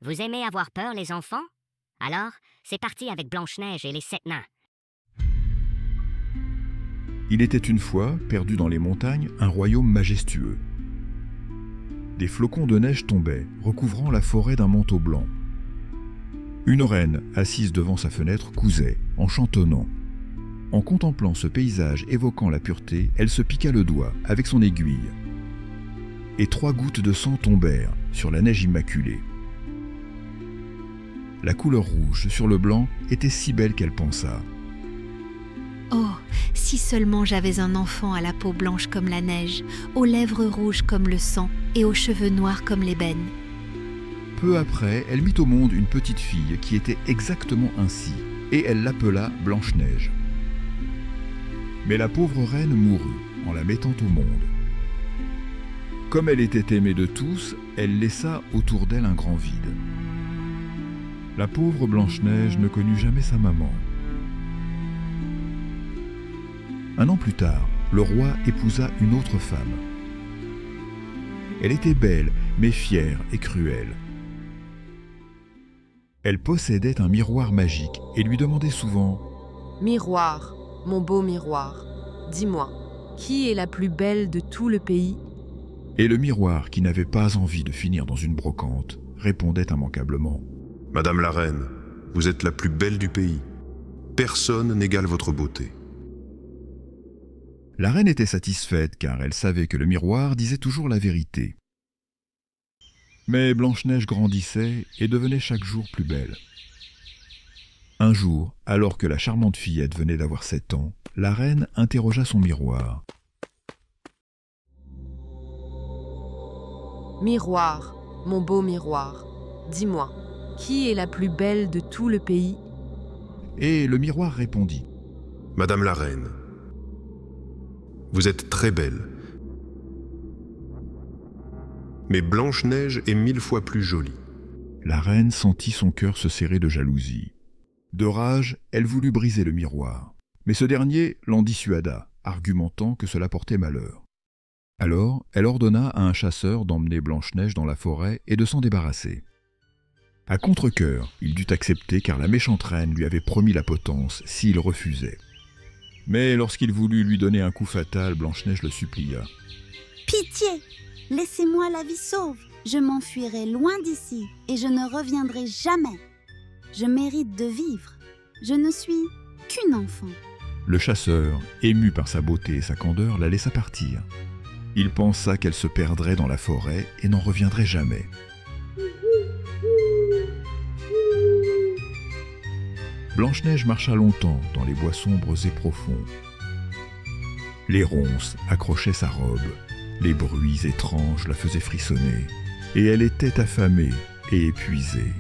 Vous aimez avoir peur, les enfants? Alors, c'est parti avec Blanche-Neige et les 7 nains. Il était une fois, perdu dans les montagnes, un royaume majestueux. Des flocons de neige tombaient, recouvrant la forêt d'un manteau blanc. Une reine, assise devant sa fenêtre, cousait, en chantonnant. En contemplant ce paysage évoquant la pureté, elle se piqua le doigt avec son aiguille. Et 3 gouttes de sang tombèrent sur la neige immaculée. La couleur rouge sur le blanc était si belle qu'elle pensa. Oh, si seulement j'avais un enfant à la peau blanche comme la neige, aux lèvres rouges comme le sang et aux cheveux noirs comme l'ébène. Peu après, elle mit au monde une petite fille qui était exactement ainsi, et elle l'appela Blanche-Neige. Mais la pauvre reine mourut en la mettant au monde. Comme elle était aimée de tous, elle laissa autour d'elle un grand vide. La pauvre Blanche-Neige ne connut jamais sa maman. Un an plus tard, le roi épousa une autre femme. Elle était belle, mais fière et cruelle. Elle possédait un miroir magique et lui demandait souvent « Miroir, mon beau miroir, dis-moi, qui est la plus belle de tout le pays ?» Et le miroir, qui n'avait pas envie de finir dans une brocante, répondait immanquablement « Madame la reine, vous êtes la plus belle du pays. Personne n'égale votre beauté. » La reine était satisfaite car elle savait que le miroir disait toujours la vérité. Mais Blanche-Neige grandissait et devenait chaque jour plus belle. Un jour, alors que la charmante fillette venait d'avoir 7 ans, la reine interrogea son miroir. « Miroir, mon beau miroir, dis-moi, qui est la plus belle de tout le pays ?» Et le miroir répondit « Madame la reine, vous êtes très belle. Mais Blanche-Neige est 1000 fois plus jolie. » La reine sentit son cœur se serrer de jalousie. De rage, elle voulut briser le miroir. Mais ce dernier l'en dissuada, argumentant que cela portait malheur. Alors, elle ordonna à un chasseur d'emmener Blanche-Neige dans la forêt et de s'en débarrasser. À contre-cœur, il dut accepter car la méchante reine lui avait promis la potence s'il refusait. Mais lorsqu'il voulut lui donner un coup fatal, Blanche-Neige le supplia. « Pitié, laissez-moi la vie sauve. Je m'enfuirai loin d'ici et je ne reviendrai jamais. Je mérite de vivre. Je ne suis qu'une enfant. » Le chasseur, ému par sa beauté et sa candeur, la laissa partir. Il pensa qu'elle se perdrait dans la forêt et n'en reviendrait jamais. Blanche-Neige marcha longtemps dans les bois sombres et profonds. Les ronces accrochaient sa robe, les bruits étranges la faisaient frissonner, et elle était affamée et épuisée.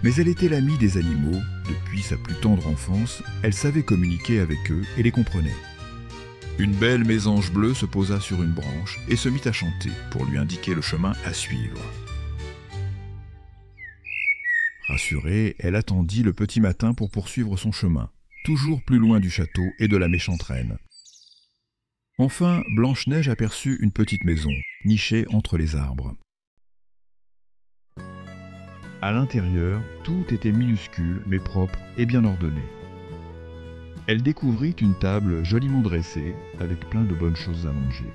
Mais elle était l'amie des animaux, depuis sa plus tendre enfance, elle savait communiquer avec eux et les comprenait. Une belle mésange bleue se posa sur une branche et se mit à chanter pour lui indiquer le chemin à suivre. Rassurée, elle attendit le petit matin pour poursuivre son chemin, toujours plus loin du château et de la méchante reine. Enfin, Blanche-Neige aperçut une petite maison, nichée entre les arbres. À l'intérieur, tout était minuscule mais propre et bien ordonné. Elle découvrit une table joliment dressée, avec plein de bonnes choses à manger.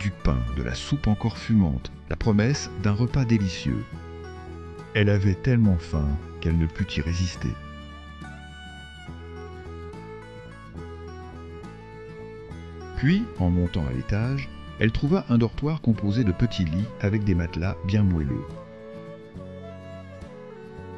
Du pain, de la soupe encore fumante, la promesse d'un repas délicieux. Elle avait tellement faim qu'elle ne put y résister. Puis, en montant à l'étage, elle trouva un dortoir composé de petits lits avec des matelas bien moelleux.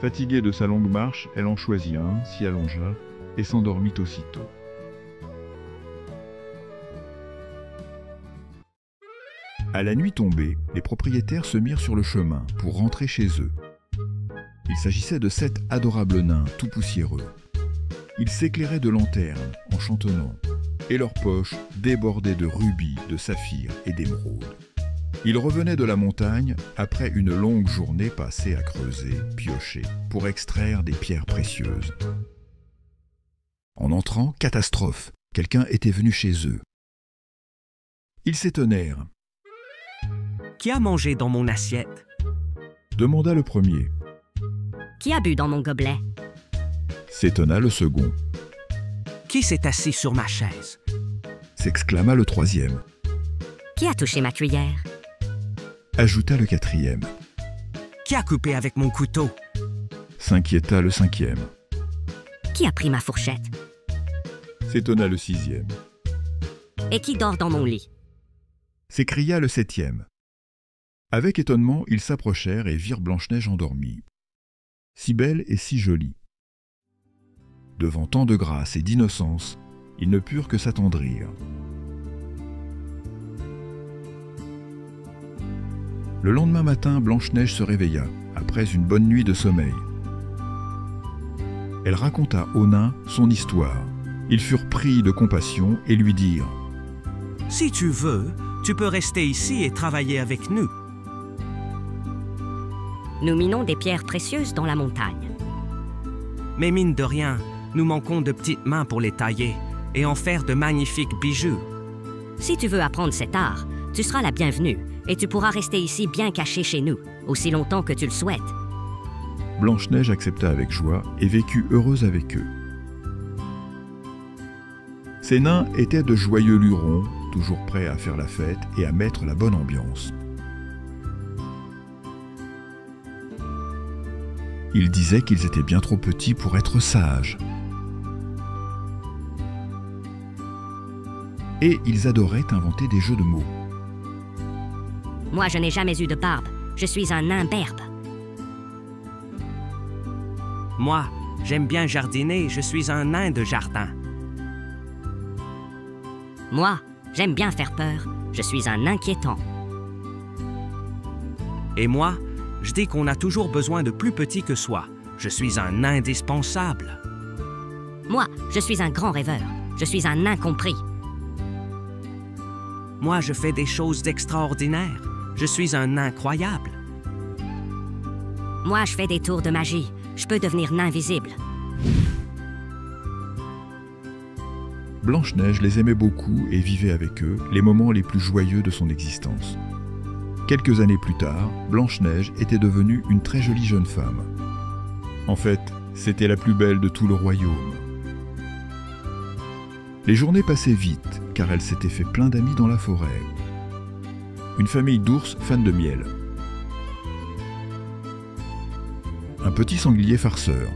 Fatiguée de sa longue marche, elle en choisit un, s'y allongea et s'endormit aussitôt. À la nuit tombée, les propriétaires se mirent sur le chemin pour rentrer chez eux. Il s'agissait de 7 adorables nains tout poussiéreux. Ils s'éclairaient de lanternes en chantonnant, et leurs poches débordaient de rubis, de saphirs et d'émeraudes. Ils revenaient de la montagne après une longue journée passée à creuser, piocher, pour extraire des pierres précieuses. En entrant, catastrophe, quelqu'un était venu chez eux. Ils s'étonnèrent. Qui a mangé dans mon assiette? demanda le premier. Qui a bu dans mon gobelet? S'étonna le second. Qui s'est assis sur ma chaise? S'exclama le troisième. Qui a touché ma cuillère? Ajouta le quatrième. Qui a coupé avec mon couteau? S'inquiéta le cinquième. Qui a pris ma fourchette? S'étonna le sixième. Et qui dort dans mon lit? S'écria le septième. Avec étonnement, ils s'approchèrent et virent Blanche-Neige endormie. Si belle et si jolie. Devant tant de grâce et d'innocence, ils ne purent que s'attendrir. Le lendemain matin, Blanche-Neige se réveilla, après une bonne nuit de sommeil. Elle raconta aux nains son histoire. Ils furent pris de compassion et lui dirent « Si tu veux, tu peux rester ici et travailler avec nous. » Nous minons des pierres précieuses dans la montagne. Mais mine de rien, nous manquons de petites mains pour les tailler et en faire de magnifiques bijoux. Si tu veux apprendre cet art, tu seras la bienvenue et tu pourras rester ici bien caché chez nous, aussi longtemps que tu le souhaites. Blanche-Neige accepta avec joie et vécut heureuse avec eux. Ces nains étaient de joyeux lurons, toujours prêts à faire la fête et à mettre la bonne ambiance. Ils disaient qu'ils étaient bien trop petits pour être sages. Et ils adoraient inventer des jeux de mots. Moi, je n'ai jamais eu de barbe. Je suis un nain berbe. Moi, j'aime bien jardiner, je suis un nain de jardin. Moi, j'aime bien faire peur. Je suis un inquiétant. Et moi, je dis qu'on a toujours besoin de plus petits que soi. Je suis un indispensable. Moi, je suis un grand rêveur. Je suis un incompris. Moi, je fais des choses extraordinaires. Je suis un incroyable. Moi, je fais des tours de magie. Je peux devenir nain invisible. Blanche-Neige les aimait beaucoup et vivait avec eux les moments les plus joyeux de son existence. Quelques années plus tard, Blanche-Neige était devenue une très jolie jeune femme. En fait, c'était la plus belle de tout le royaume. Les journées passaient vite, car elle s'était fait plein d'amis dans la forêt. Une famille d'ours fans de miel. Un petit sanglier farceur.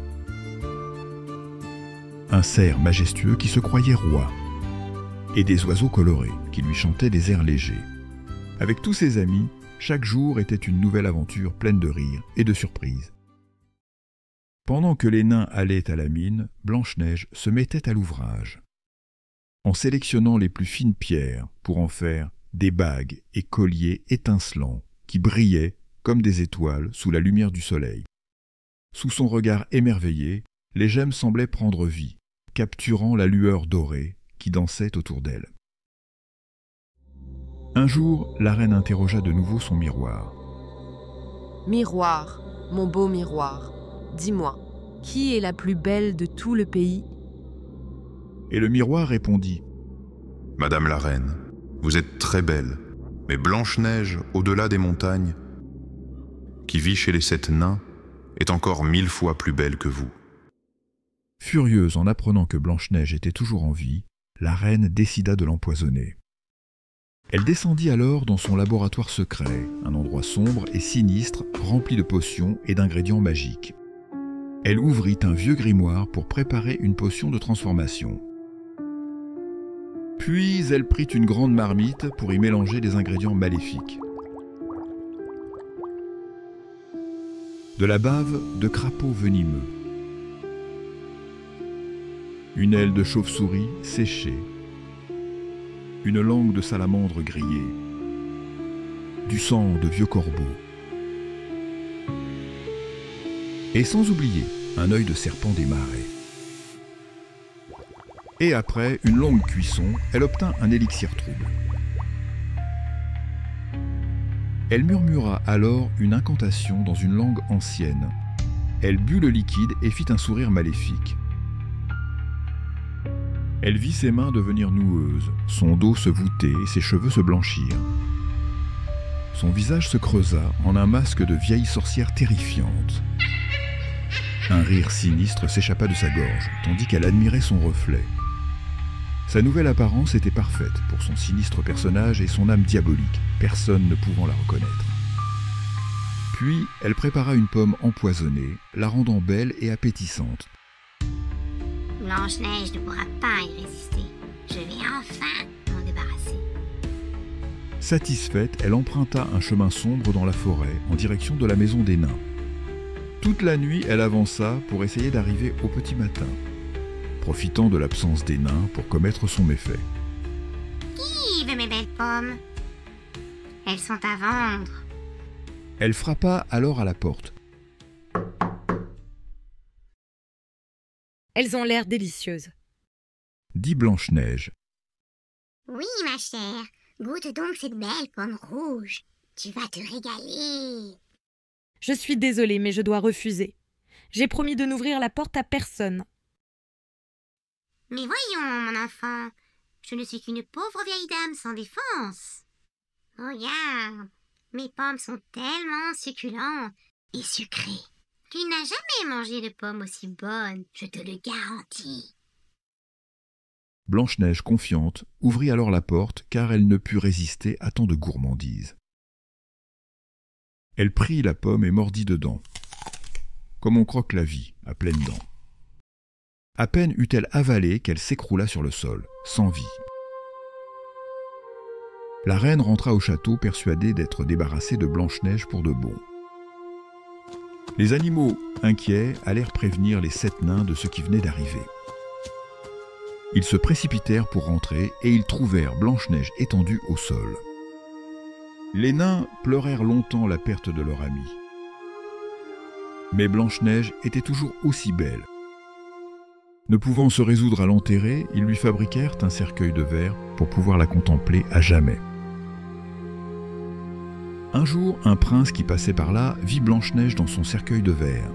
Un cerf majestueux qui se croyait roi. Et des oiseaux colorés qui lui chantaient des airs légers. Avec tous ses amis, chaque jour était une nouvelle aventure pleine de rires et de surprises. Pendant que les nains allaient à la mine, Blanche-Neige se mettait à l'ouvrage. En sélectionnant les plus fines pierres pour en faire des bagues et colliers étincelants qui brillaient comme des étoiles sous la lumière du soleil. Sous son regard émerveillé, les gemmes semblaient prendre vie, capturant la lueur dorée qui dansait autour d'elle. Un jour, la reine interrogea de nouveau son miroir. « Miroir, mon beau miroir, dis-moi, qui est la plus belle de tout le pays ?» Et le miroir répondit « Madame la reine, vous êtes très belle, mais Blanche-Neige, au-delà des montagnes, qui vit chez les 7 nains, est encore 1000 fois plus belle que vous. » Furieuse en apprenant que Blanche-Neige était toujours en vie, la reine décida de l'empoisonner. Elle descendit alors dans son laboratoire secret, un endroit sombre et sinistre, rempli de potions et d'ingrédients magiques. Elle ouvrit un vieux grimoire pour préparer une potion de transformation. Puis elle prit une grande marmite pour y mélanger des ingrédients maléfiques. De la bave de crapaud venimeux, une aile de chauve-souris séchée, une langue de salamandre grillée, du sang de vieux corbeau, et sans oublier un œil de serpent des marais. Et après une longue cuisson, elle obtint un élixir trouble. Elle murmura alors une incantation dans une langue ancienne. Elle but le liquide et fit un sourire maléfique. Elle vit ses mains devenir noueuses, son dos se voûter et ses cheveux se blanchir. Son visage se creusa en un masque de vieille sorcière terrifiante. Un rire sinistre s'échappa de sa gorge, tandis qu'elle admirait son reflet. Sa nouvelle apparence était parfaite pour son sinistre personnage et son âme diabolique, personne ne pouvant la reconnaître. Puis, elle prépara une pomme empoisonnée, la rendant belle et appétissante. Blanche-Neige ne pourra pas y résister. Je vais enfin m'en débarrasser. Satisfaite, elle emprunta un chemin sombre dans la forêt, en direction de la maison des nains. Toute la nuit, elle avança pour essayer d'arriver au petit matin, profitant de l'absence des nains pour commettre son méfait. Qui veut mes belles pommes? Elles sont à vendre. Elle frappa alors à la porte. Elles ont l'air délicieuses, Dit Blanche-Neige. Oui, ma chère, goûte donc cette belle pomme rouge. Tu vas te régaler. Je suis désolée, mais je dois refuser. J'ai promis de n'ouvrir la porte à personne. Mais voyons, mon enfant, je ne suis qu'une pauvre vieille dame sans défense. Regarde, mes pommes sont tellement succulentes et sucrées. Tu n'as jamais mangé de pommes aussi bonnes, je te le garantis. Blanche-Neige, confiante, ouvrit alors la porte car elle ne put résister à tant de gourmandise. Elle prit la pomme et mordit dedans, comme on croque la vie, à pleines dents. À peine eut-elle avalé qu'elle s'écroula sur le sol, sans vie. La reine rentra au château persuadée d'être débarrassée de Blanche-Neige pour de bon. Les animaux, inquiets, allèrent prévenir les 7 nains de ce qui venait d'arriver. Ils se précipitèrent pour rentrer et ils trouvèrent Blanche-Neige étendue au sol. Les nains pleurèrent longtemps la perte de leur amie. Mais Blanche-Neige était toujours aussi belle. Ne pouvant se résoudre à l'enterrer, ils lui fabriquèrent un cercueil de verre pour pouvoir la contempler à jamais. Un jour, un prince qui passait par là vit Blanche-Neige dans son cercueil de verre.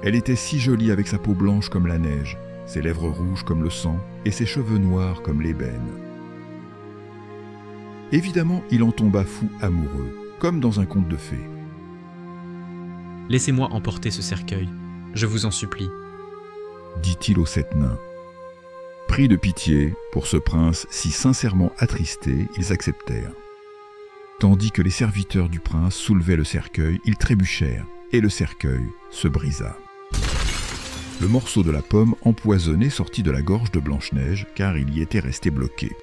Elle était si jolie avec sa peau blanche comme la neige, ses lèvres rouges comme le sang et ses cheveux noirs comme l'ébène. Évidemment, il en tomba fou amoureux, comme dans un conte de fées. Laissez-moi emporter ce cercueil, je vous en supplie, dit-il aux 7 nains. Pris de pitié pour ce prince si sincèrement attristé, ils acceptèrent. Tandis que les serviteurs du prince soulevaient le cercueil, ils trébuchèrent, et le cercueil se brisa. Le morceau de la pomme empoisonnée sortit de la gorge de Blanche-Neige, car il y était resté bloqué.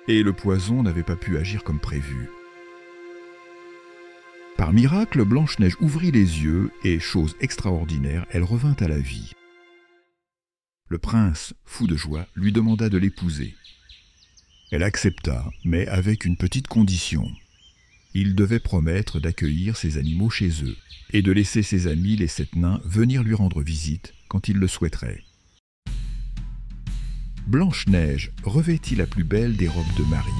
Et le poison n'avait pas pu agir comme prévu. Par miracle, Blanche-Neige ouvrit les yeux et, chose extraordinaire, elle revint à la vie. Le prince, fou de joie, lui demanda de l'épouser. Elle accepta, mais avec une petite condition. Il devait promettre d'accueillir ses animaux chez eux et de laisser ses amis, les 7 nains, venir lui rendre visite quand ils le souhaiteraient. Blanche-Neige revêtit la plus belle des robes de mariée.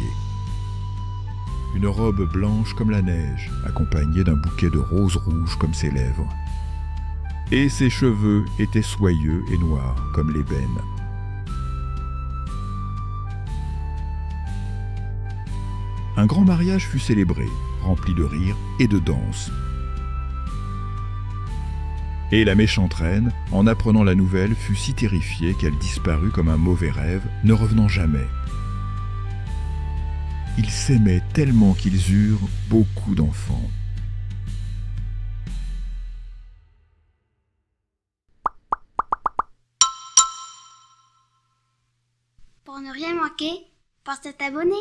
Une robe blanche comme la neige, accompagnée d'un bouquet de roses rouges comme ses lèvres. Et ses cheveux étaient soyeux et noirs comme l'ébène. Un grand mariage fut célébré, rempli de rires et de danses. Et la méchante reine, en apprenant la nouvelle, fut si terrifiée qu'elle disparut comme un mauvais rêve, ne revenant jamais. Ils s'aimaient tellement qu'ils eurent beaucoup d'enfants. Pour ne rien manquer, pense à t'abonner.